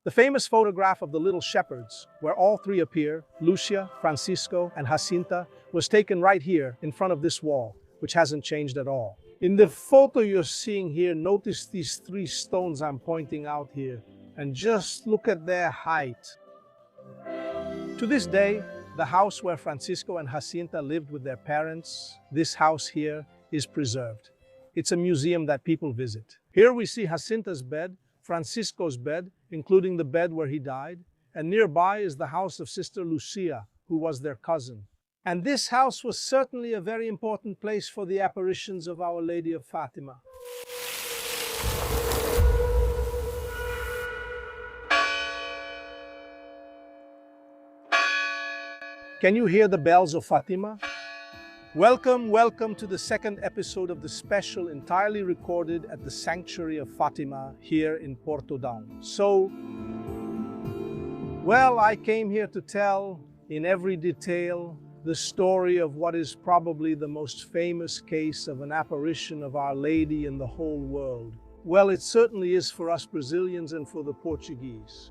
The famous photograph of the little shepherds, where all three appear, Lucia, Francisco, and Jacinta, was taken right here in front of this wall, which hasn't changed at all. In the photo you're seeing here, notice these three stones I'm pointing out here, and just look at their height. To this day, the house where Francisco and Jacinta lived with their parents, this house here, is preserved. It's a museum that people visit. Here we see Jacinta's bed, Francisco's bed, including the bed where he died, and nearby is the house of Sister Lucia, who was their cousin. And this house was certainly a very important place for the apparitions of Our Lady of Fatima. Can you hear the bells of Fatima? Welcome to the second episode of the special entirely recorded at the Sanctuary of Fatima here in Portadown. I came here to tell in every detail the story of what is probably the most famous case of an apparition of Our Lady in the whole world. Well, it certainly is for us Brazilians and for the Portuguese.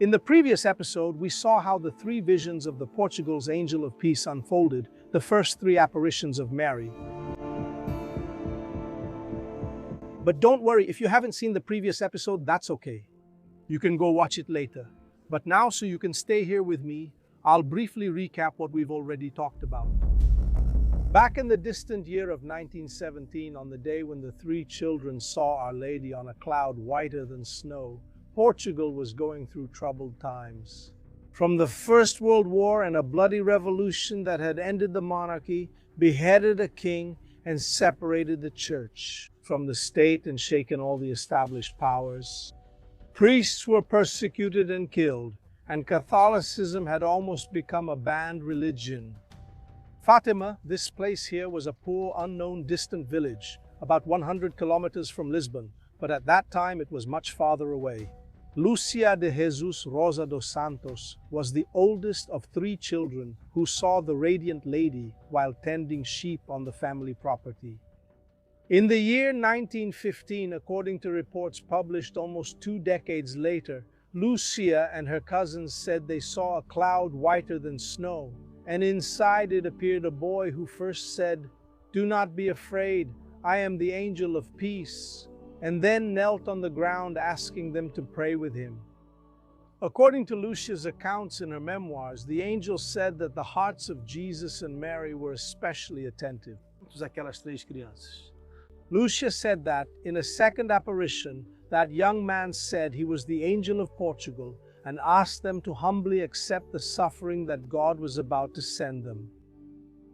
In the previous episode, we saw how the three visions of the Portugal's Angel of Peace unfolded, the first three apparitions of Mary. But don't worry, if you haven't seen the previous episode, that's okay. You can go watch it later. But now, so you can stay here with me, I'll briefly recap what we've already talked about. Back in the distant year of 1917, on the day when the three children saw Our Lady on a cloud whiter than snow, Portugal was going through troubled times. From the First World War and a bloody revolution that had ended the monarchy, beheaded a king, and separated the church from the state and shaken all the established powers. Priests were persecuted and killed, and Catholicism had almost become a banned religion. Fatima, this place here, was a poor, unknown, distant village, about 100 kilometers from Lisbon, but at that time it was much farther away. Lucia de Jesus Rosa dos Santos was the oldest of three children who saw the radiant lady while tending sheep on the family property. In the year 1915, according to reports published almost 2 decades later, Lucia and her cousins said they saw a cloud whiter than snow, and inside it appeared a boy who first said, "Do not be afraid, I am the angel of peace," and then knelt on the ground asking them to pray with him. According to Lucia's accounts in her memoirs, the angel said that the hearts of Jesus and Mary were especially attentive. Aquelas três crianças. Lucia said that, in a second apparition, that young man said he was the angel of Portugal and asked them to humbly accept the suffering that God was about to send them.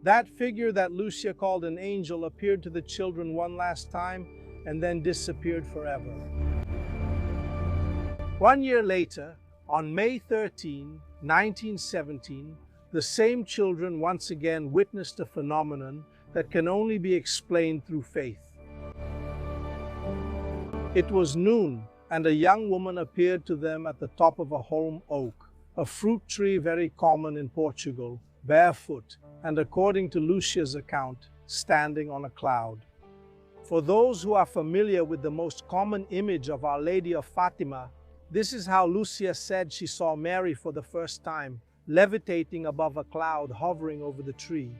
That figure that Lucia called an angel appeared to the children one last time and then disappeared forever. 1 year later, on May 13, 1917, the same children once again witnessed a phenomenon that can only be explained through faith. It was noon, and a young woman appeared to them at the top of a holm oak, a fruit tree very common in Portugal, barefoot, and according to Lucia's account, standing on a cloud. For those who are familiar with the most common image of Our Lady of Fatima, this is how Lucia said she saw Mary for the first time, levitating above a cloud hovering over the tree.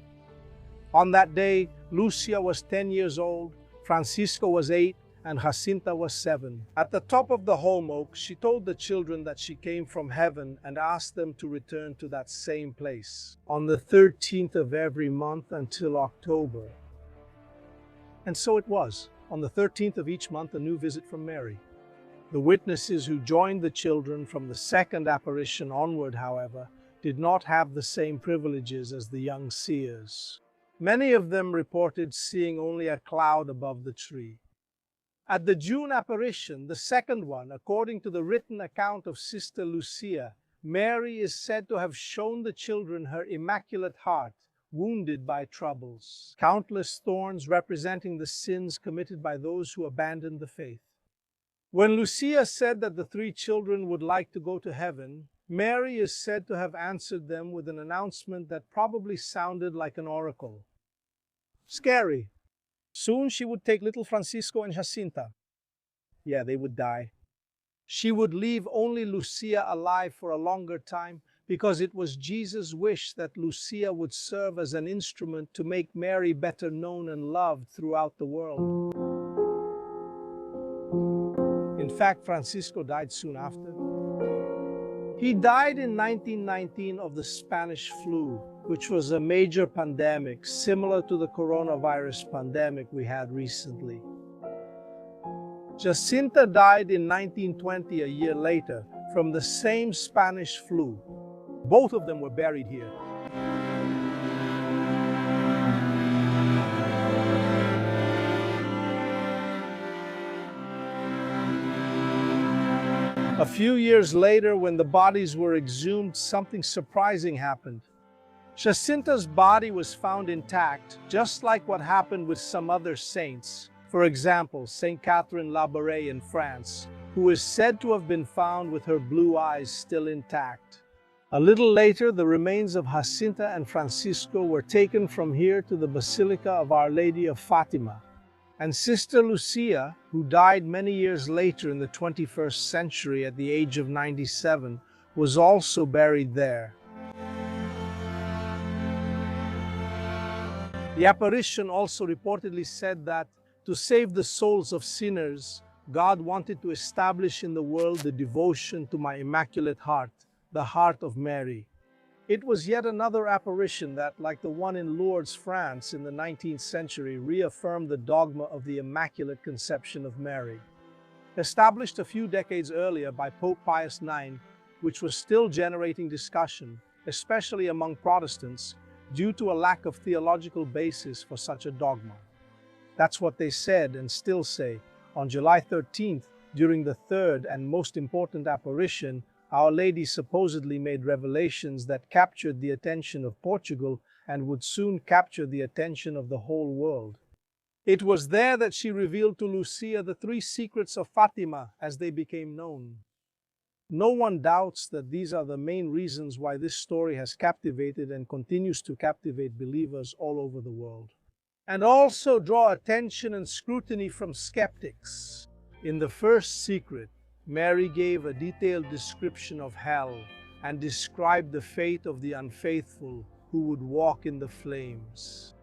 On that day, Lucia was 10 years old, Francisco was 8, and Jacinta was 7. At the top of the holm oak, she told the children that she came from heaven and asked them to return to that same place on the 13th of every month until October. And so it was. On the 13th of each month, a new visit from Mary. The witnesses who joined the children from the second apparition onward, however, did not have the same privileges as the young seers. Many of them reported seeing only a cloud above the tree. At the June apparition, the second one, according to the written account of Sister Lucia, Mary is said to have shown the children her immaculate heart, wounded by troubles, countless thorns representing the sins committed by those who abandoned the faith. When Lucia said that the three children would like to go to heaven, Mary is said to have answered them with an announcement that probably sounded like an oracle. Scary. Soon she would take little Francisco and Jacinta. Yeah, they would die. She would leave only Lucia alive for a longer time because it was Jesus' wish that Lucia would serve as an instrument to make Mary better known and loved throughout the world. In fact, Francisco died soon after. He died in 1919 of the Spanish flu, which was a major pandemic similar to the coronavirus pandemic we had recently. Jacinta died in 1920, a year later, from the same Spanish flu. Both of them were buried here. A few years later, when the bodies were exhumed, something surprising happened. Jacinta's body was found intact, just like what happened with some other saints. For example, Saint Catherine Labouré in France, who is said to have been found with her blue eyes still intact. A little later, the remains of Jacinta and Francisco were taken from here to the Basilica of Our Lady of Fatima. And Sister Lucia, who died many years later in the 21st century at the age of 97, was also buried there. The apparition also reportedly said that to save the souls of sinners, God wanted to establish in the world the devotion to my Immaculate Heart, the Heart of Mary. It was yet another apparition that, like the one in Lourdes, France in the 19th century, reaffirmed the dogma of the Immaculate Conception of Mary. Established a few decades earlier by Pope Pius IX, which was still generating discussion, especially among Protestants, due to a lack of theological basis for such a dogma. That's what they said and still say. On July 13th, during the third and most important apparition, Our Lady supposedly made revelations that captured the attention of Portugal and would soon capture the attention of the whole world. It was there that she revealed to Lucia the three secrets of Fatima as they became known. No one doubts that these are the main reasons why this story has captivated and continues to captivate believers all over the world, and also draw attention and scrutiny from skeptics. In the first secret, Mary gave a detailed description of hell and described the fate of the unfaithful who would walk in the flames.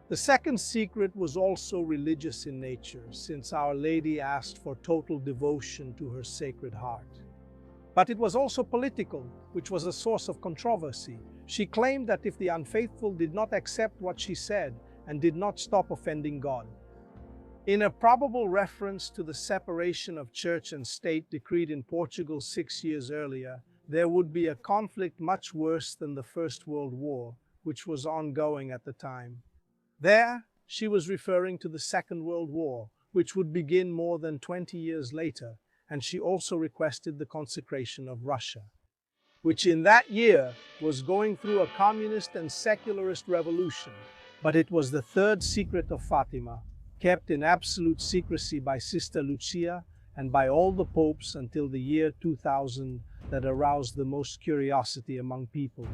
The second secret was also religious in nature, since Our Lady asked for total devotion to her Sacred Heart. But it was also political, which was a source of controversy. She claimed that if the unfaithful did not accept what she said and did not stop offending God, in a probable reference to the separation of church and state decreed in Portugal 6 years earlier, there would be a conflict much worse than the First World War, which was ongoing at the time. There, she was referring to the Second World War, which would begin more than 20 years later, and she also requested the consecration of Russia, which in that year was going through a communist and secularist revolution. But it was the third secret of Fatima, kept in absolute secrecy by Sister Lucia and by all the popes until the year 2000, that aroused the most curiosity among people.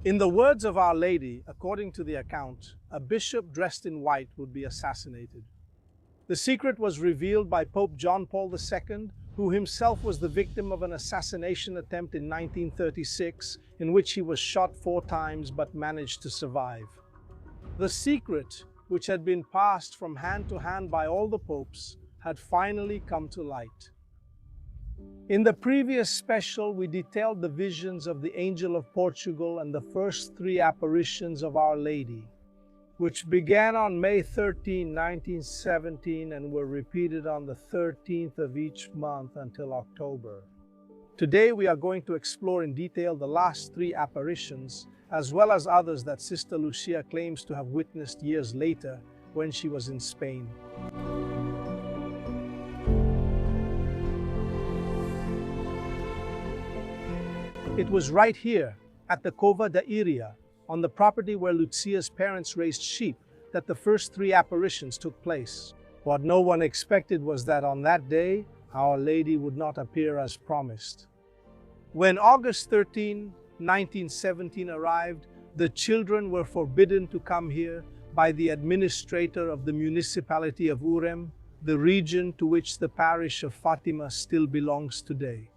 In the words of Our Lady, according to the account, a bishop dressed in white would be assassinated. The secret was revealed by Pope John Paul II, who himself was the victim of an assassination attempt in 1936, in which he was shot 4 times but managed to survive. The secret, which had been passed from hand to hand by all the popes, had finally come to light. In the previous special, we detailed the visions of the Angel of Portugal and the first 3 apparitions of Our Lady, which began on May 13, 1917 and were repeated on the 13th of each month until October. Today we are going to explore in detail the last 3 apparitions, as well as others that Sister Lucia claims to have witnessed years later when she was in Spain. It was right here, at the Cova da Iria, on the property where Lucia's parents raised sheep, that the first 3 apparitions took place. What no one expected was that on that day, Our Lady would not appear as promised. When August 13, 1917 arrived, the children were forbidden to come here by the administrator of the municipality of Urem, the region to which the parish of Fatima still belongs today.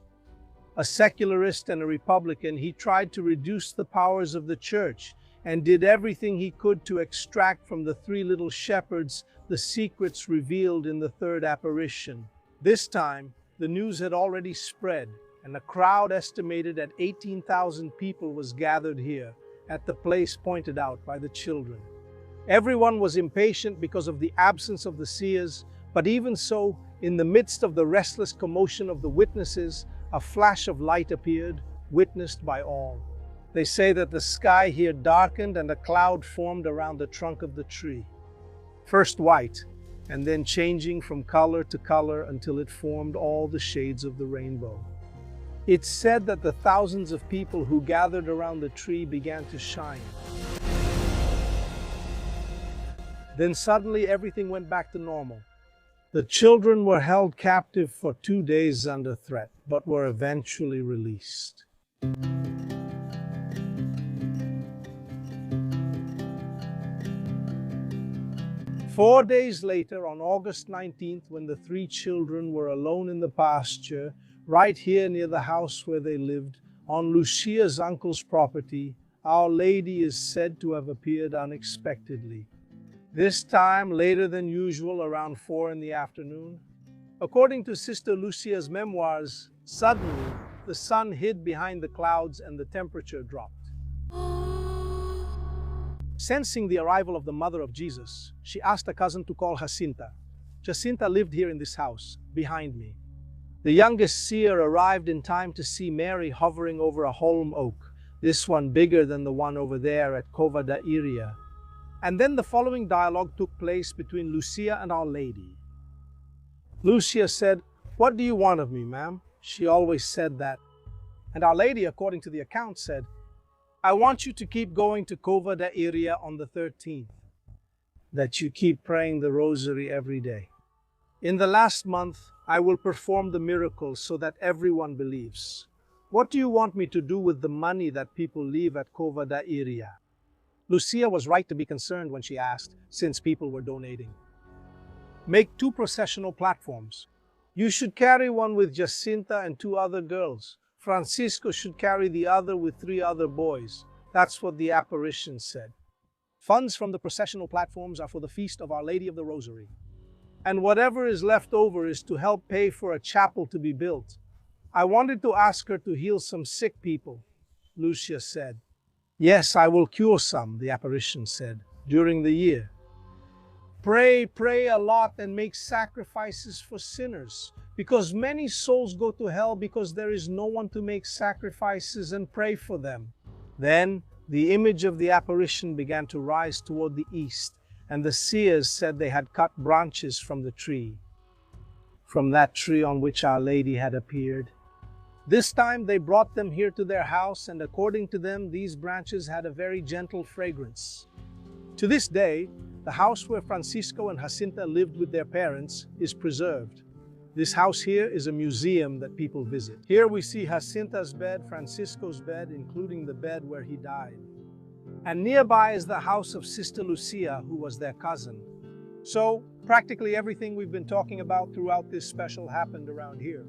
A secularist and a Republican, he tried to reduce the powers of the church and did everything he could to extract from the three little shepherds the secrets revealed in the third apparition. This time, the news had already spread, and a crowd estimated at 18,000 people was gathered here at the place pointed out by the children. Everyone was impatient because of the absence of the seers, but even so, in the midst of the restless commotion of the witnesses, a flash of light appeared, witnessed by all. They say that the sky here darkened and a cloud formed around the trunk of the tree. First white, and then changing from color to color until it formed all the shades of the rainbow. It's said that the thousands of people who gathered around the tree began to shine. Then suddenly everything went back to normal. The children were held captive for 2 days under threat, but were eventually released. Four days later, on August 19th, when the three children were alone in the pasture, right here near the house where they lived, on Lucia's uncle's property, Our Lady is said to have appeared unexpectedly. This time, later than usual, around 4 in the afternoon. According to Sister Lucia's memoirs, suddenly the sun hid behind the clouds and the temperature dropped. Sensing the arrival of the mother of Jesus, she asked a cousin to call Jacinta. Jacinta lived here in this house, behind me. The youngest seer arrived in time to see Mary hovering over a holm oak, this one bigger than the one over there at Cova da Iria. And then the following dialogue took place between Lucia and Our Lady. Lucia said, "What do you want of me, ma'am?" She always said that. And Our Lady, according to the account, said, "I want you to keep going to Cova da Iria on the 13th, that you keep praying the rosary every day. In the last month, I will perform the miracles so that everyone believes. What do you want me to do with the money that people leave at Cova da Iria?" Lucia was right to be concerned when she asked, since people were donating. "Make 2 processional platforms. You should carry one with Jacinta and 2 other girls. Francisco should carry the other with 3 other boys." That's what the apparition said. Funds from the processional platforms are for the Feast of Our Lady of the Rosary. And whatever is left over is to help pay for a chapel to be built. I wanted to ask her to heal some sick people, Lucia said. "Yes, I will cure some," the apparition said, "during the year. Pray a lot and make sacrifices for sinners, because many souls go to hell because there is no one to make sacrifices and pray for them." Then the image of the apparition began to rise toward the east, and the seers said they had cut branches from the tree, from that tree on which Our Lady had appeared. This time they brought them here to their house, and according to them, these branches had a very gentle fragrance. To this day, the house where Francisco and Jacinta lived with their parents is preserved. This house here is a museum that people visit. Here we see Jacinta's bed, Francisco's bed, including the bed where he died. And nearby is the house of Sister Lucia, who was their cousin. So, practically everything we've been talking about throughout this special happened around here.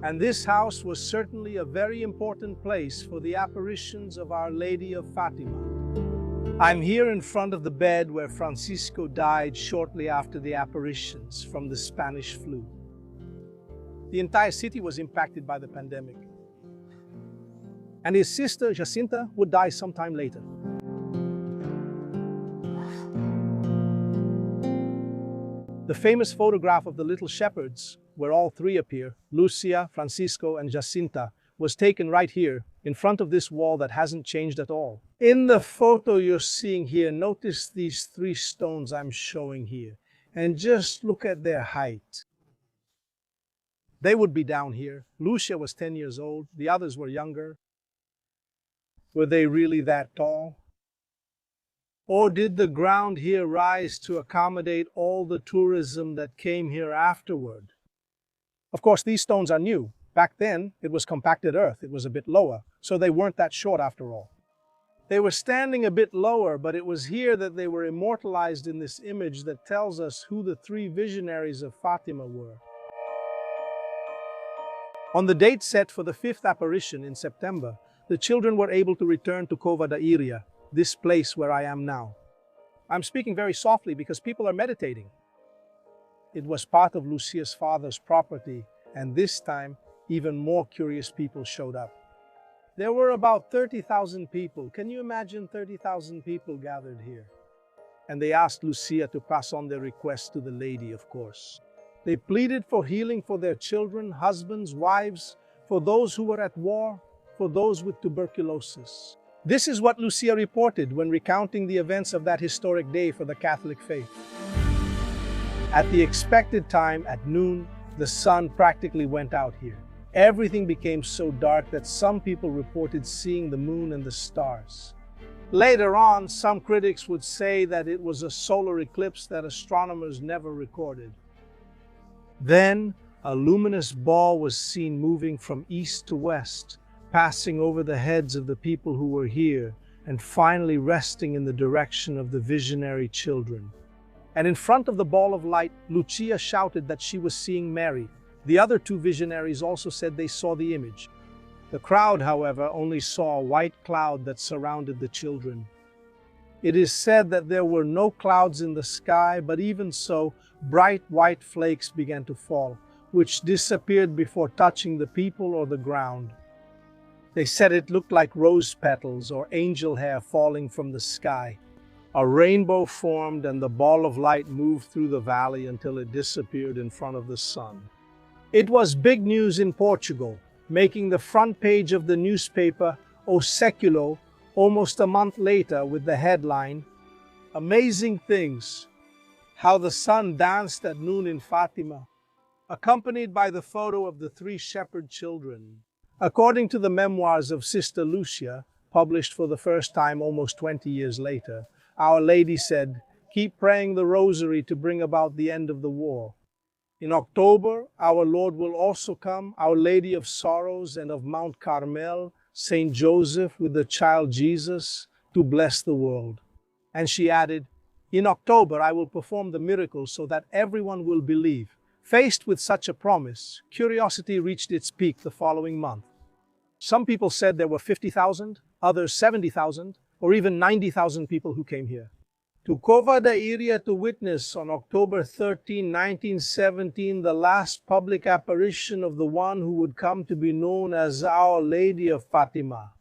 And this house was certainly a very important place for the apparitions of Our Lady of Fatima. I'm here in front of the bed where Francisco died shortly after the apparitions from the Spanish flu. The entire city was impacted by the pandemic. And his sister, Jacinta, would die sometime later. The famous photograph of the little shepherds, where all 3 appear, Lucia, Francisco, and Jacinta, was taken right here, in front of this wall that hasn't changed at all. In the photo you're seeing here, notice these 3 stones I'm showing here, and just look at their height. They would be down here. Lucia was 10 years old, the others were younger. Were they really that tall? Or did the ground here rise to accommodate all the tourism that came here afterward? Of course, these stones are new. Back then, it was compacted earth. It was a bit lower, so they weren't that short after all. They were standing a bit lower, but it was here that they were immortalized in this image that tells us who the three visionaries of Fatima were. On the date set for the fifth apparition in September, the children were able to return to Cova da Iria, this place where I am now. I'm speaking very softly because people are meditating. It was part of Lucia's father's property, and this time, even more curious people showed up. There were about 30,000 people. Can you imagine 30,000 people gathered here? And they asked Lucia to pass on their request to the lady, of course. They pleaded for healing for their children, husbands, wives, for those who were at war, for those with tuberculosis. This is what Lucia reported when recounting the events of that historic day for the Catholic faith. At the expected time, at noon, the sun practically went out here. Everything became so dark that some people reported seeing the moon and the stars. Later on, some critics would say that it was a solar eclipse that astronomers never recorded. Then, a luminous ball was seen moving from east to west, passing over the heads of the people who were here, and finally resting in the direction of the visionary children. And in front of the ball of light, Lucia shouted that she was seeing Mary. The other two visionaries also said they saw the image. The crowd, however, only saw a white cloud that surrounded the children. It is said that there were no clouds in the sky, but even so, bright white flakes began to fall, which disappeared before touching the people or the ground. They said it looked like rose petals or angel hair falling from the sky. A rainbow formed and the ball of light moved through the valley until it disappeared in front of the sun. It was big news in Portugal, making the front page of the newspaper O Século almost a month later with the headline, "Amazing Things, How the Sun Danced at Noon in Fatima," accompanied by the photo of the three shepherd children. According to the memoirs of Sister Lucia, published for the first time almost 20 years later, Our Lady said, "Keep praying the rosary to bring about the end of the war. In October, our Lord will also come, Our Lady of Sorrows and of Mount Carmel, Saint Joseph with the child Jesus, to bless the world." And she added, "In October I will perform the miracle so that everyone will believe." Faced with such a promise, curiosity reached its peak the following month. Some people said there were 50,000, others 70,000, or even 90,000 people who came here to Cova da Iria to witness on October 13, 1917, the last public apparition of the one who would come to be known as Our Lady of Fatima.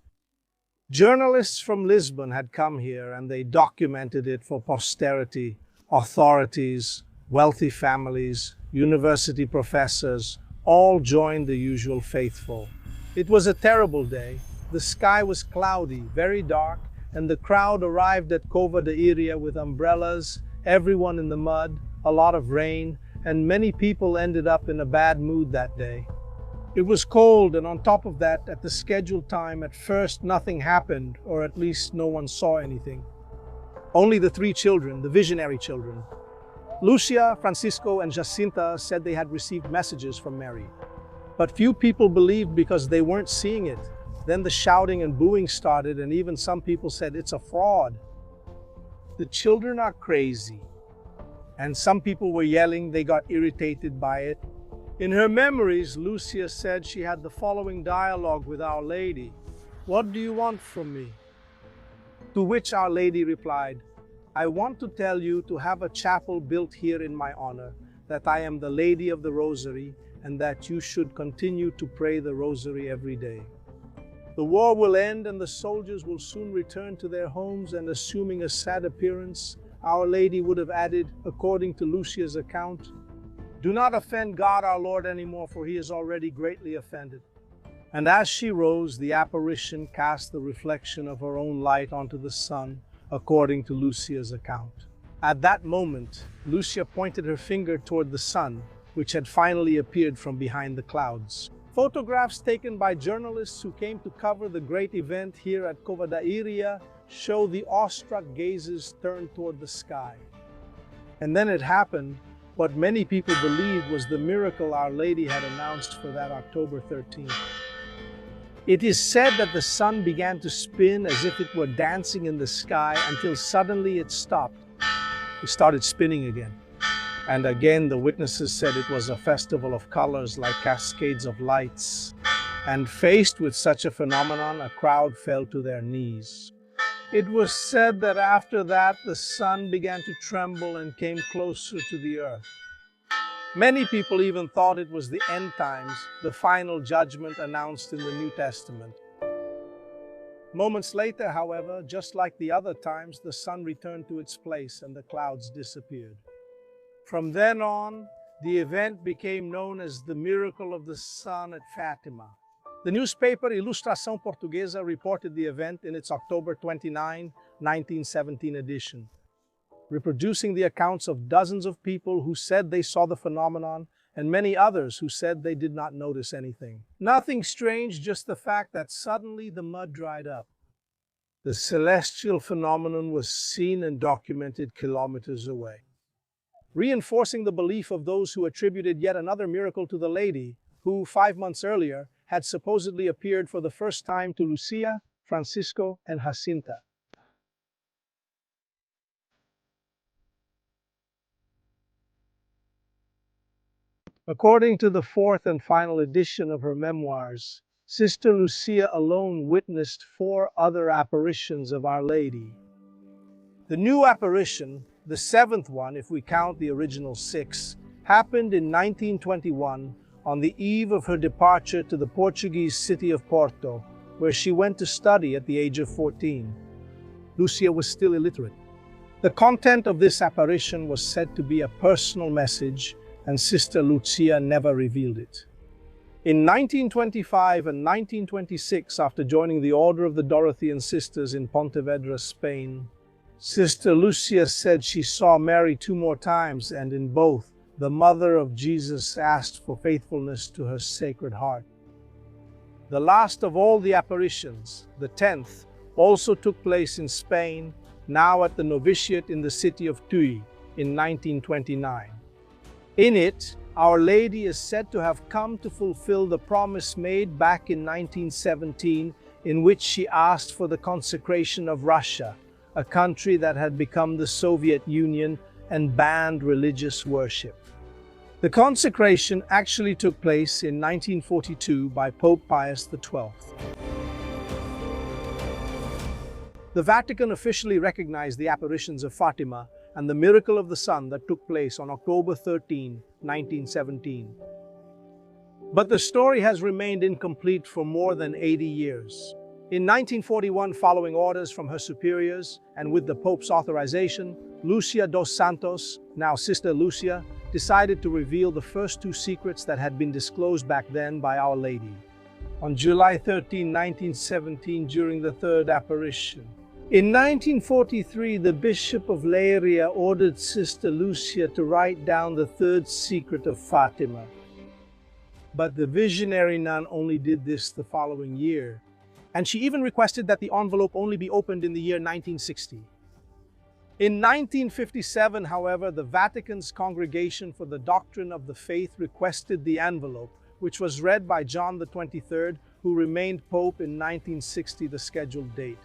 Journalists from Lisbon had come here and they documented it for posterity. Authorities, wealthy families, university professors, all joined the usual faithful. It was a terrible day. The sky was cloudy, very dark, and the crowd arrived at Cova da Iria with umbrellas, everyone in the mud, a lot of rain, and many people ended up in a bad mood that day. It was cold, and on top of that, at the scheduled time, at first nothing happened, or at least no one saw anything. Only the three children, the visionary children. Lucia, Francisco, and Jacinta said they had received messages from Mary. But few people believed because they weren't seeing it. Then the shouting and booing started, and even some people said it's a fraud. The children are crazy. And some people were yelling, they got irritated by it. In her memories, Lucia said she had the following dialogue with Our Lady. "What do you want from me?" To which Our Lady replied, "I want to tell you to have a chapel built here in my honor, that I am the Lady of the Rosary, and that you should continue to pray the Rosary every day. The war will end and the soldiers will soon return to their homes, and assuming a sad appearance, Our Lady would have added, according to Lucia's account, 'Do not offend God our Lord anymore, for he is already greatly offended.' And as she rose, the apparition cast the reflection of her own light onto the sun, according to Lucia's account. At that moment, Lucia pointed her finger toward the sun, which had finally appeared from behind the clouds. Photographs taken by journalists who came to cover the great event here at Cova da Iria show the awestruck gazes turned toward the sky. And then it happened, what many people believed was the miracle Our Lady had announced for that October 13th. It is said that the sun began to spin as if it were dancing in the sky until suddenly it stopped. It started spinning again. And again, the witnesses said it was a festival of colors like cascades of lights. And faced with such a phenomenon, a crowd fell to their knees. It was said that after that, the sun began to tremble and came closer to the earth. Many people even thought it was the end times, the final judgment announced in the New Testament. Moments later, however, just like the other times, the sun returned to its place and the clouds disappeared. From then on, the event became known as the miracle of the sun at Fatima. The newspaper Ilustração Portuguesa reported the event in its October 29, 1917 edition, reproducing the accounts of dozens of people who said they saw the phenomenon and many others who said they did not notice anything. Nothing strange, just the fact that suddenly the mud dried up. The celestial phenomenon was seen and documented kilometers away, reinforcing the belief of those who attributed yet another miracle to the lady who, 5 months earlier, had supposedly appeared for the first time to Lucia, Francisco, and Jacinta. According to the fourth and final edition of her memoirs, Sister Lucia alone witnessed 4 other apparitions of Our Lady. The new apparition, the 7th one if we count the original 6, happened in 1921 on the eve of her departure to the Portuguese city of Porto, where she went to study at the age of 14. Lucia was still illiterate. The content of this apparition was said to be a personal message, and Sister Lucia never revealed it. In 1925 and 1926, after joining the Order of the Dorothean Sisters in Pontevedra, Spain, Sister Lucia said she saw Mary 2 more times, and in both, the Mother of Jesus asked for faithfulness to her Sacred Heart. The last of all the apparitions, the 10th, also took place in Spain, now at the novitiate in the city of Tuy in 1929. In it, Our Lady is said to have come to fulfill the promise made back in 1917, in which she asked for the consecration of Russia, a country that had become the Soviet Union and banned religious worship. The consecration actually took place in 1942 by Pope Pius XII. The Vatican officially recognized the apparitions of Fatima and the miracle of the sun that took place on October 13, 1917. But the story has remained incomplete for more than 80 years. In 1941, following orders from her superiors and with the Pope's authorization, Lucia dos Santos, now Sister Lucia, decided to reveal the first 2 secrets that had been disclosed back then by Our Lady. On July 13, 1917, during the 3rd apparition. In 1943, the Bishop of Leiria ordered Sister Lucia to write down the 3rd secret of Fatima. But the visionary nun only did this the following year, and she even requested that the envelope only be opened in the year 1960. In 1957, however, the Vatican's Congregation for the Doctrine of the Faith requested the envelope, which was read by John XXIII, who remained Pope in 1960, the scheduled date.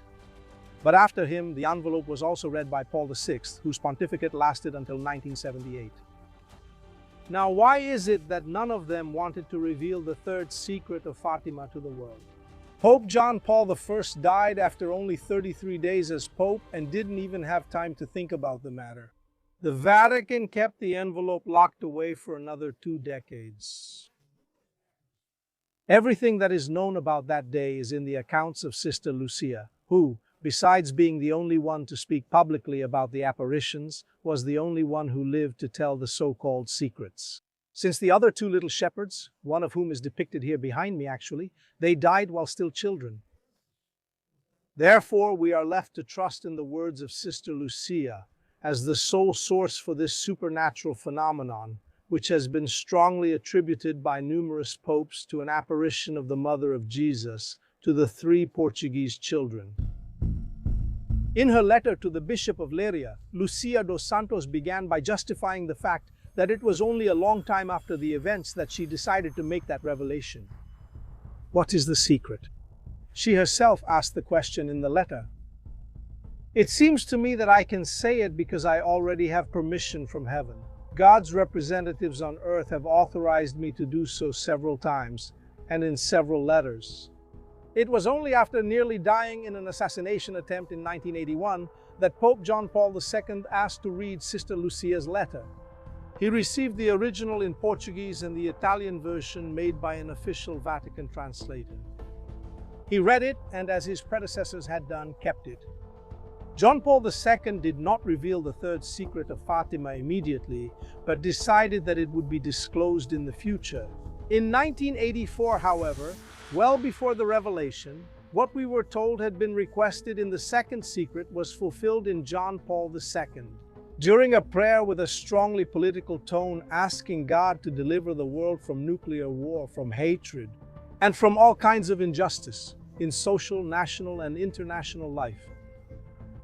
But after him, the envelope was also read by Paul VI, whose pontificate lasted until 1978. Now, why is it that none of them wanted to reveal the 3rd secret of Fatima to the world? Pope John Paul I died after only 33 days as Pope and didn't even have time to think about the matter. The Vatican kept the envelope locked away for another 2 decades. Everything that is known about that day is in the accounts of Sister Lucia, who, besides being the only one to speak publicly about the apparitions, was the only one who lived to tell the so-called secrets. Since the other 2 little shepherds, one of whom is depicted here behind me actually, they died while still children. Therefore, we are left to trust in the words of Sister Lucia as the sole source for this supernatural phenomenon, which has been strongly attributed by numerous popes to an apparition of the Mother of Jesus to the 3 Portuguese children. In her letter to the Bishop of Leiria, Lucia dos Santos began by justifying the fact that it was only a long time after the events that she decided to make that revelation. What is the secret? She herself asked the question in the letter. It seems to me that I can say it because I already have permission from heaven. God's representatives on earth have authorized me to do so several times, and in several letters. It was only after nearly dying in an assassination attempt in 1981 that Pope John Paul II asked to read Sister Lucia's letter. He received the original in Portuguese and the Italian version made by an official Vatican translator. He read it and, as his predecessors had done, kept it. John Paul II did not reveal the third secret of Fatima immediately, but decided that it would be disclosed in the future. In 1984, however, well before the revelation, what we were told had been requested in the second secret was fulfilled in John Paul II. During a prayer with a strongly political tone asking God to deliver the world from nuclear war, from hatred, and from all kinds of injustice in social, national, and international life.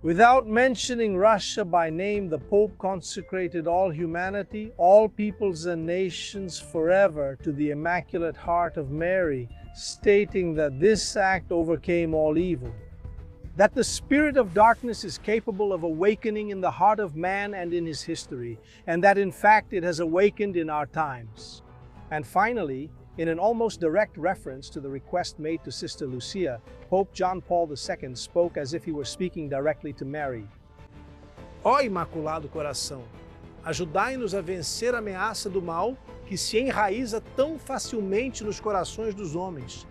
Without mentioning Russia by name, the Pope consecrated all humanity, all peoples and nations forever to the Immaculate Heart of Mary, stating that this act overcame all evil. That the spirit of darkness is capable of awakening in the heart of man and in his history, and that in fact it has awakened in our times. And finally, in an almost direct reference to the request made to Sister Lucia, Pope John Paul II spoke as if he were speaking directly to Mary. Ó Imaculado Coração, ajudai-nos a vencer a ameaça do mal que se enraiza tão facilmente nos corações dos homens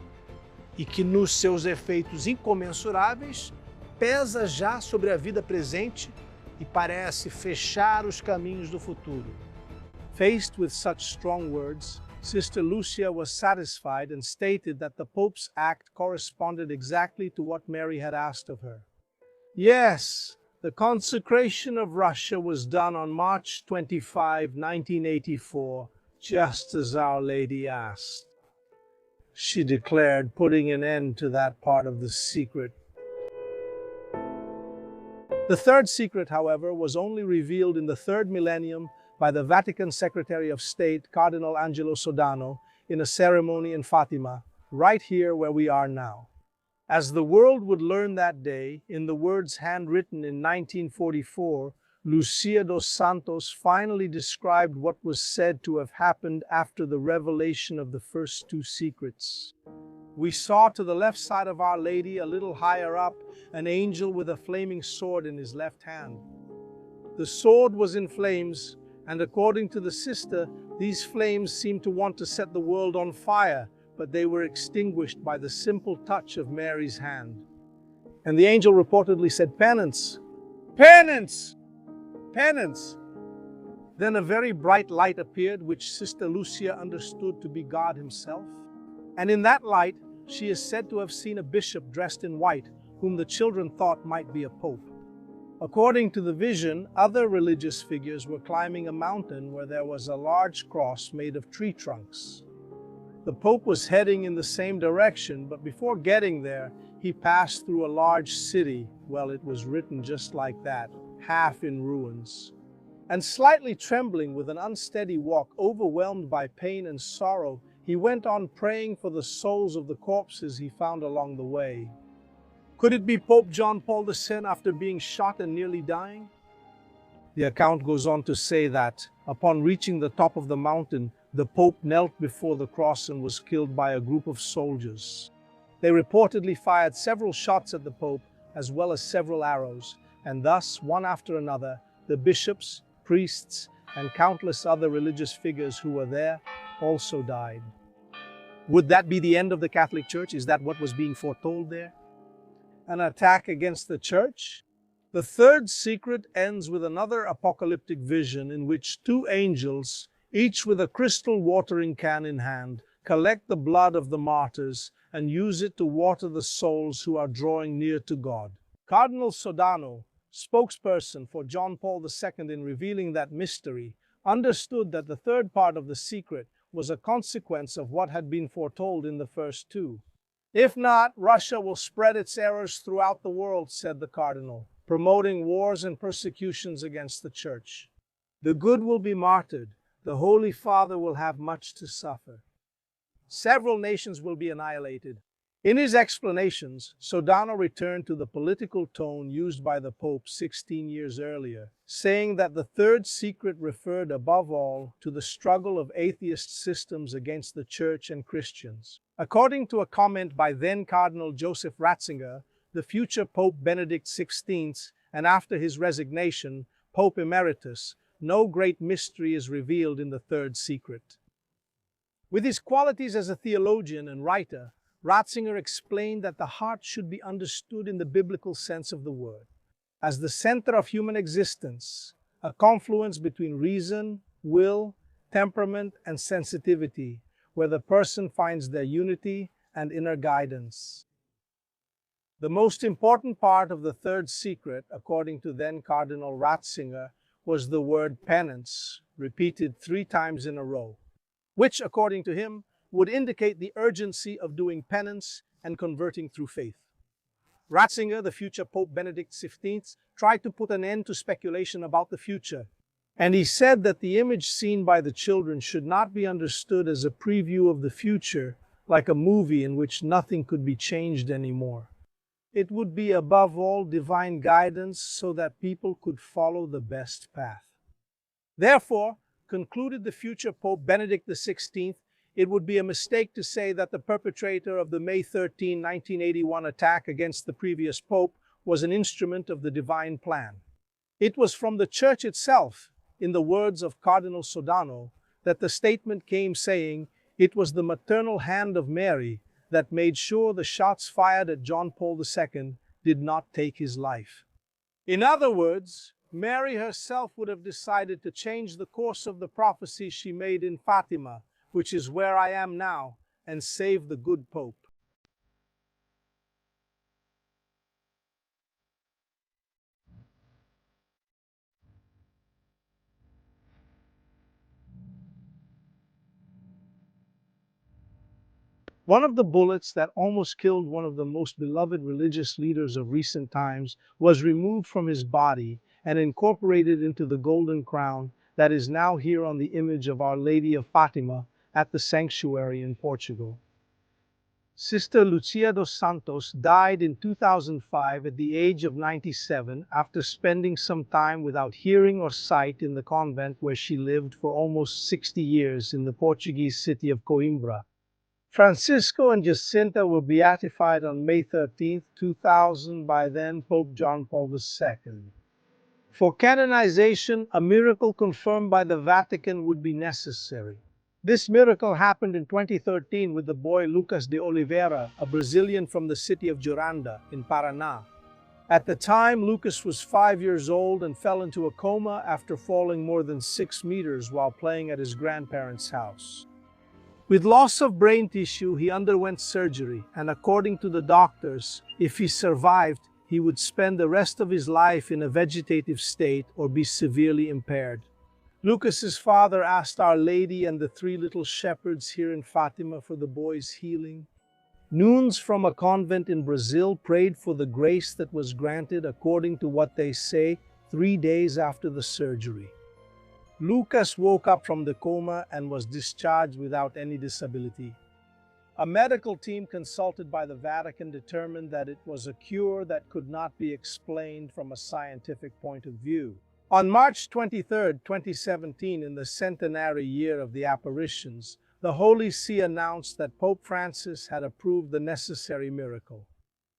e que, nos seus efeitos incomensuráveis, pesa já sobre a vida presente e parece fechar os caminhos do futuro. Faced with such strong words, Sister Lucia was satisfied and stated that the Pope's act corresponded exactly to what Mary had asked of her. Yes, the consecration of Russia was done on March 25, 1984, just as Our Lady asked, she declared, putting an end to that part of the secret. The third secret, however, was only revealed in the third millennium by the Vatican Secretary of State, Cardinal Angelo Sodano, in a ceremony in Fatima, right here where we are now. As the world would learn that day, in the words handwritten in 1944, Lucia dos Santos finally described what was said to have happened after the revelation of the first two secrets. We saw to the left side of Our Lady, a little higher up, an angel with a flaming sword in his left hand. The sword was in flames, and according to the sister, these flames seemed to want to set the world on fire, but they were extinguished by the simple touch of Mary's hand. And the angel reportedly said, "Penance! Penance! Penance!" Then a very bright light appeared, which Sister Lucia understood to be God himself. And in that light, she is said to have seen a bishop dressed in white, whom the children thought might be a pope. According to the vision, other religious figures were climbing a mountain where there was a large cross made of tree trunks. The Pope was heading in the same direction, but before getting there, he passed through a large city. Well, it was written just like that, half in ruins. And slightly trembling with an unsteady walk, overwhelmed by pain and sorrow, he went on praying for the souls of the corpses he found along the way. Could it be Pope John Paul II after being shot and nearly dying? The account goes on to say that, upon reaching the top of the mountain, the Pope knelt before the cross and was killed by a group of soldiers. They reportedly fired several shots at the Pope, as well as several arrows, and thus, one after another, the bishops, priests, and countless other religious figures who were there also died. Would that be the end of the Catholic Church? Is that what was being foretold there? An attack against the Church? The third secret ends with another apocalyptic vision in which two angels, each with a crystal watering can in hand, collect the blood of the martyrs and use it to water the souls who are drawing near to God. Cardinal Sodano, spokesperson for John Paul II in revealing that mystery, understood that the third part of the secret was a consequence of what had been foretold in the first two. If not, Russia will spread its errors throughout the world, said the cardinal, promoting wars and persecutions against the Church. The good will be martyred. The Holy Father will have much to suffer. Several nations will be annihilated. In his explanations, Sodano returned to the political tone used by the Pope 16 years earlier, saying that the third secret referred above all to the struggle of atheist systems against the Church and Christians. According to a comment by then Cardinal Joseph Ratzinger, the future Pope Benedict XVI, and after his resignation, Pope Emeritus, no great mystery is revealed in the third secret. With his qualities as a theologian and writer, Ratzinger explained that the heart should be understood in the biblical sense of the word, as the center of human existence, a confluence between reason, will, temperament, and sensitivity, where the person finds their unity and inner guidance. The most important part of the third secret, according to then Cardinal Ratzinger, was the word penance, repeated 3 times in a row, which, according to him, would indicate the urgency of doing penance and converting through faith. Ratzinger, the future Pope Benedict XVI, tried to put an end to speculation about the future, and he said that the image seen by the children should not be understood as a preview of the future, like a movie in which nothing could be changed anymore. It would be above all divine guidance so that people could follow the best path. Therefore, concluded the future Pope Benedict XVI, it would be a mistake to say that the perpetrator of the May 13, 1981 attack against the previous Pope was an instrument of the divine plan. It was from the Church itself, in the words of Cardinal Sodano, that the statement came saying, "It was the maternal hand of Mary that made sure the shots fired at John Paul II did not take his life." In other words, Mary herself would have decided to change the course of the prophecy she made in Fatima, which is where I am now, and save the good Pope. One of the bullets that almost killed one of the most beloved religious leaders of recent times was removed from his body and incorporated into the golden crown that is now here on the image of Our Lady of Fatima at the sanctuary in Portugal. Sister Lucia dos Santos died in 2005 at the age of 97 after spending some time without hearing or sight in the convent where she lived for almost 60 years in the Portuguese city of Coimbra. Francisco and Jacinta were beatified on May 13, 2000 by then Pope John Paul II. For canonization, a miracle confirmed by the Vatican would be necessary. This miracle happened in 2013 with the boy Lucas de Oliveira, a Brazilian from the city of Juranda in Paraná. At the time, Lucas was 5 years old and fell into a coma after falling more than 6 meters while playing at his grandparents' house. With loss of brain tissue, he underwent surgery, and according to the doctors, if he survived, he would spend the rest of his life in a vegetative state or be severely impaired. Lucas's father asked Our Lady and the 3 little shepherds here in Fatima for the boy's healing. Nuns from a convent in Brazil prayed for the grace that was granted, according to what they say, 3 days after the surgery. Lucas woke up from the coma and was discharged without any disability. A medical team consulted by the Vatican determined that it was a cure that could not be explained from a scientific point of view. On March 23, 2017, in the centenary year of the Apparitions, the Holy See announced that Pope Francis had approved the necessary miracle.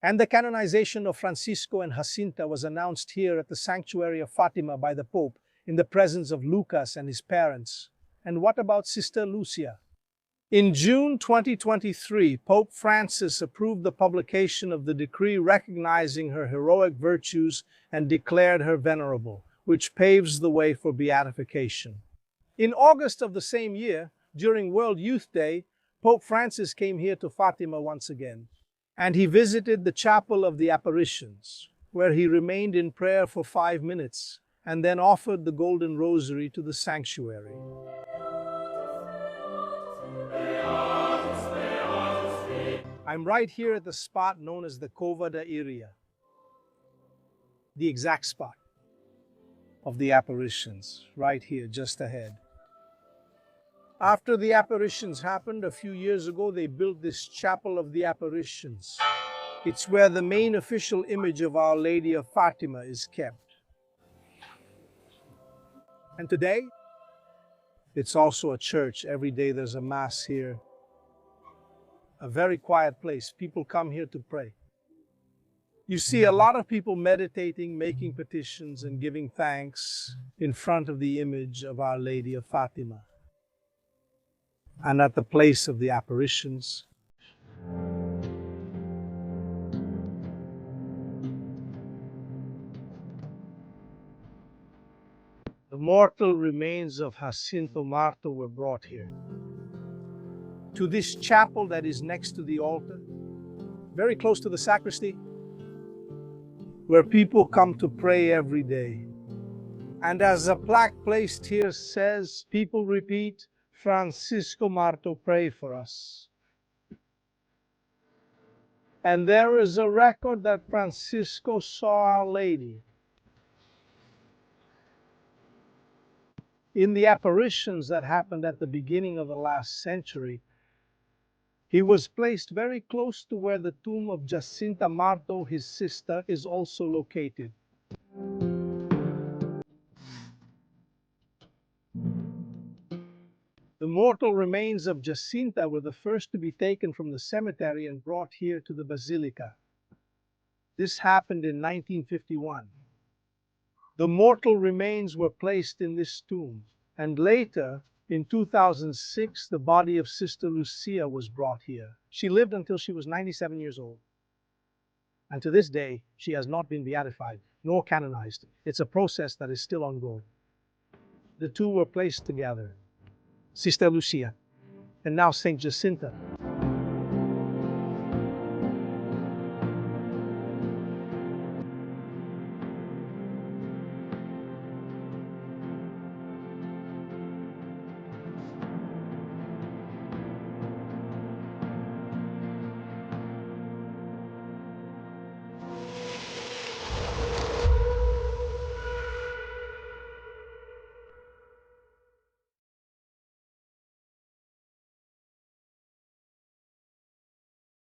And the canonization of Francisco and Jacinta was announced here at the sanctuary of Fatima by the Pope, in the presence of Lucas and his parents. And what about Sister Lucia? In June 2023, Pope Francis approved the publication of the decree recognizing her heroic virtues and declared her venerable, which paves the way for beatification. In August of the same year, during World Youth Day, Pope Francis came here to Fatima once again, and he visited the Chapel of the Apparitions, where he remained in prayer for 5 minutes, and then offered the Golden Rosary to the sanctuary. I'm right here at the spot known as the Cova da Iria, the exact spot of the Apparitions, right here, just ahead. After the apparitions happened a few years ago, they built this chapel of the apparitions. It's where the main official image of Our Lady of Fatima is kept. And today, it's also a church. Every day there's a mass here. A very quiet place. People come here to pray. You see a lot of people meditating, making petitions, and giving thanks in front of the image of Our Lady of Fatima. And at the place of the apparitions, the mortal remains of Jacinto Marto were brought here. To this chapel that is next to the altar, very close to the sacristy, where people come to pray every day. And as a plaque placed here says, people repeat, Francisco Marto, pray for us. And there is a record that Francisco saw Our Lady. In the apparitions that happened at the beginning of the last century, he was placed very close to where the tomb of Jacinta Marto, his sister, is also located. The mortal remains of Jacinta were the first to be taken from the cemetery and brought here to the basilica. This happened in 1951. The mortal remains were placed in this tomb, and later, in 2006, the body of Sister Lucia was brought here. She lived until she was 97 years old. And to this day, she has not been beatified, nor canonized. It's a process that is still ongoing. The two were placed together, Sister Lucia, and now Saint Jacinta.